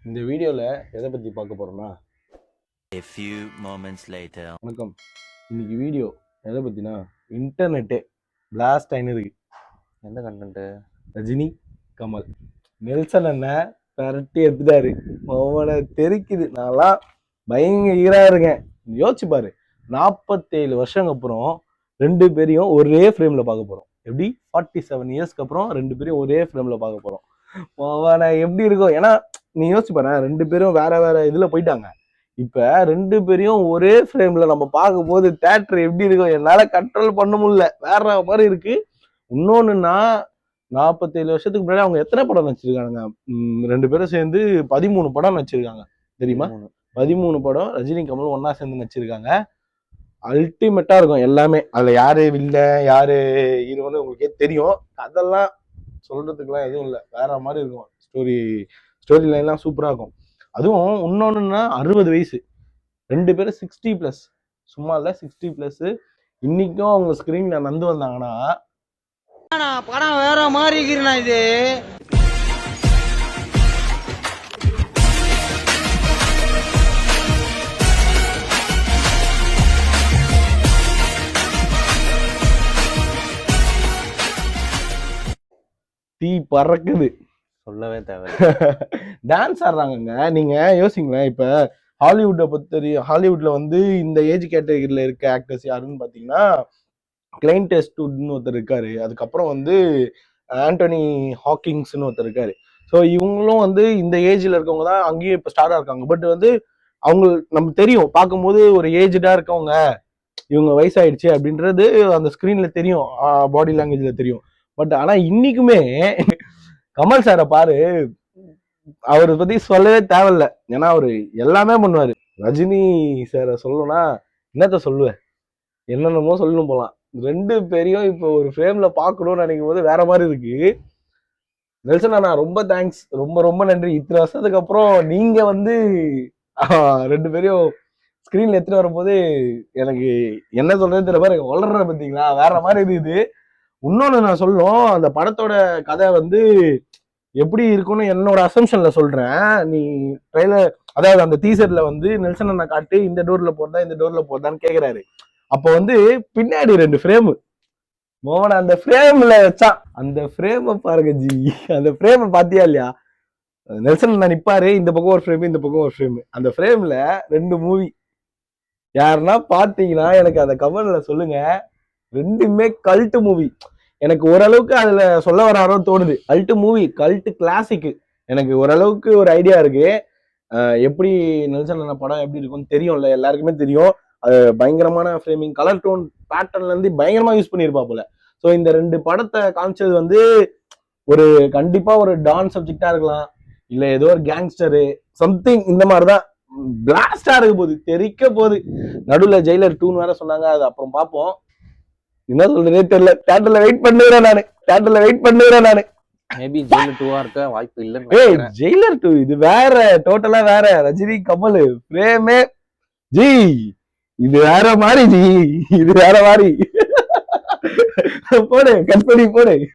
இந்த வீடியோல எதை பத்தி பார்க்க போறோம்னா, A few moments later. வணக்கம். இன்னைக்கு வீடியோ எதை பத்தினா, இன்டர்நெட்டே பிளாஸ்ட் ஆயிருக்கு. எந்த கண்டென்ட்? ரஜினி கமல் நெல்சன் அண்ணன் பரட்டி எடுத்துட்டாரு. அவனை தெரிக்குது. நான்லாம் பயங்கர ஈரா இருக்கேன். யோசிச்சு பாரு, 47 வருஷங்க அப்புறம் ரெண்டு பேரையும் ஒரே ஃப்ரேம்ல பார்க்க போறோம். எப்படி 47 இயர்ஸ்க்கு அப்புறம் ரெண்டு பேரையும் ஒரே ஃப்ரேம்ல பார்க்க போறோம். அவனை எப்படி இருக்கும்? ஏன்னா நீ யோசிச்சு பாரு, ரெண்டு பேரும் வேற வேற இதுல போயிட்டாங்க. இப்ப ரெண்டு பேரையும் ஒரே ஃப்ரேம்ல நம்ம பார்க்கும் போது தியேட்டர் எப்படி இருக்கும்? என்னால கண்ட்ரோல் பண்ண முடியல. வேற மாதிரி இருக்கு. இன்னொன்னுன்னா, 47 வருஷத்துக்கு முன்னாடி அவங்க எத்தனை படம் நடிச்சிருக்காங்க? ரெண்டு பேரும் சேர்ந்து 13 படம் நடிச்சிருக்காங்க. தெரியுமா? 13 படம் ரஜினி கமல் ஒன்னா சேர்ந்து நடிச்சிருக்காங்க. அல்டிமேட்டா இருக்கும் எல்லாமே. அதுல யாரு வில்ல யாரு ஹீரோன்னு உங்களுக்கே தெரியும். அதெல்லாம் சொல்றதுக்குலாம் எதுவும் இல்லை. வேற மாதிரி இருக்கும். ஸ்டோரி லைன்லாம் சூப்பரா இருக்கும். அதுவும் இன்னொன்னுன்னா 60 வயசு, ரெண்டு பேரும் 60+. சும்மா இல்ல, 60+. இன்னைக்கும் அவங்க ஸ்கிரீன்ல நந்து வந்தாங்கன்னா படம் வேற மாதிரி இருக்கிறா இது. தீ பறக்குது, சொல்லவே தேவை. டான்ஸ் ஆடுறாங்கங்க. நீங்க யோசிங்களேன், இப்ப ஹாலிவுட்டை பத்தி, ஹாலிவுட்ல வந்து இந்த ஏஜ் கேட்டகரியில இருக்க ஆக்டர்ஸ் யாருன்னு பாத்தீங்கன்னா, கிளைன்ட் எஸ்ட்வுட்னு ஒருத்தர் இருக்காரு. அதுக்கப்புறம் வந்து ஆண்டனி ஹாக்கிங்ஸ்னு ஒருத்தர் இருக்காரு. ஸோ இவங்களும் வந்து இந்த ஏஜ்ல இருக்கவங்க தான் அங்கேயும் இப்போ ஸ்டார்டா இருக்காங்க. பட் வந்து அவங்க நமக்கு தெரியும், பார்க்கும்போது ஒரு ஏஜ்டா இருக்கவங்க, இவங்க வயசாயிடுச்சு அப்படின்றது அந்த ஸ்கிரீன்ல தெரியும், பாடி லாங்குவேஜ்ல தெரியும். பட் ஆனா இன்னைக்குமே கமல் சாரை பாரு, அவரை பத்தி சொல்லவே தேவையில்ல. ஏன்னா அவரு எல்லாமே பண்ணுவாரு. ரஜினி சாரை சொல்லணும்னா என்னத்த சொல்லுவேன், என்னென்னமோ சொல்லணும் போலாம். ரெண்டு பேரையும் இப்போ ஒரு ஃப்ரேம்ல பார்க்கணும்னு நினைக்கும் போது வேற மாதிரி இருக்கு. நெல்சன் அண்ணா ரொம்ப தேங்க்ஸ், ரொம்ப ரொம்ப நன்றி. இத்தனை வருஷத்துக்கு அப்புறம் நீங்க வந்து ரெண்டு பேரையும் ஸ்கிரீன்ல எடுத்துட்டு வரும்போது எனக்கு என்ன சொல்றது தெரியல. பாருங்க வளர்ற பார்த்தீங்களா, வேற மாதிரி இருக்குது. இன்னொன்னு நான் சொல்லணும், அந்த படத்தோட கதை வந்து எப்படி இருக்கும்னு என்னோட அசம்ஷன்ல சொல்றேன். நீ ட்ரெய்லர், அதாவது அந்த டீசர்ல வந்து நெல்சன் அண்ணா காட்டு இந்த டோர்ல போறதா இந்த டோர்ல போறதான்னு கேக்குறாரு. அப்ப வந்து பின்னாடி ரெண்டு ஃப்ரேமு மோகன் அந்த ஃப்ரேம்ல வச்சான். அந்த ஃப்ரேம பாருங்க ஜி, அந்த ஃப்ரேம பாத்தியா இல்லையா? நெல்சன் அண்ணா நிப்பாரு, இந்த பக்கம் ஒரு ஃப்ரேம் இந்த பக்கம் ஒரு ஃப்ரேம். அந்த ஃப்ரேம்ல ரெண்டு மூவி. யாருன்னா பாத்தீங்கன்னா எனக்கு அந்த கமெண்ட்ல சொல்லுங்க. ரெண்டுமே கல்ட் மூவி. எனக்கு ஓரளவுக்கு அதுல சொல்ல வராரோ தோணுது. Cult movie, cult classic. எனக்கு ஓரளவுக்கு ஒரு ஐடியா இருக்கு. எப்படி நெல்சன் அண்ணா படம் எப்படி இருக்கும்னு தெரியும்ல, எல்லாருக்குமே தெரியும். அது பயங்கரமான ஃப்ரேமிங், கலர் டோன் பேட்டர்ன்ல இருந்து பயங்கரமா யூஸ் பண்ணியிருப்பா போல. ஸோ இந்த ரெண்டு படத்தை காமிச்சது வந்து ஒரு கண்டிப்பா ஒரு டான் சப்ஜெக்டா இருக்கலாம், இல்ல ஏதோ ஒரு கேங்ஸ்டரு சம்திங், இந்த மாதிரிதான் பிளாஸ்டா இருக்க போகுது, தெரிக்க போகுது. நடுவில் ஜெயிலர் 2ன்னு வேற சொன்னாங்க, அது அப்புறம் பார்ப்போம். என்ன சொல்றதே தெரியல. தியேட்டர்ல வெயிட் பண்ணுறேன் நானு. மேபி ஜெயிலர் 2 இருக்க வாய்ப்பு இல்லைன்னு. ஏய், ஜெயிலர் 2 இது வேற, டோட்டலா வேற. ரஜினி கமல் பிரேமே ஜி, இது வேற மாதிரி ஜி, இது வேற மாதிரி. போடு, கட் பண்ணி போடு.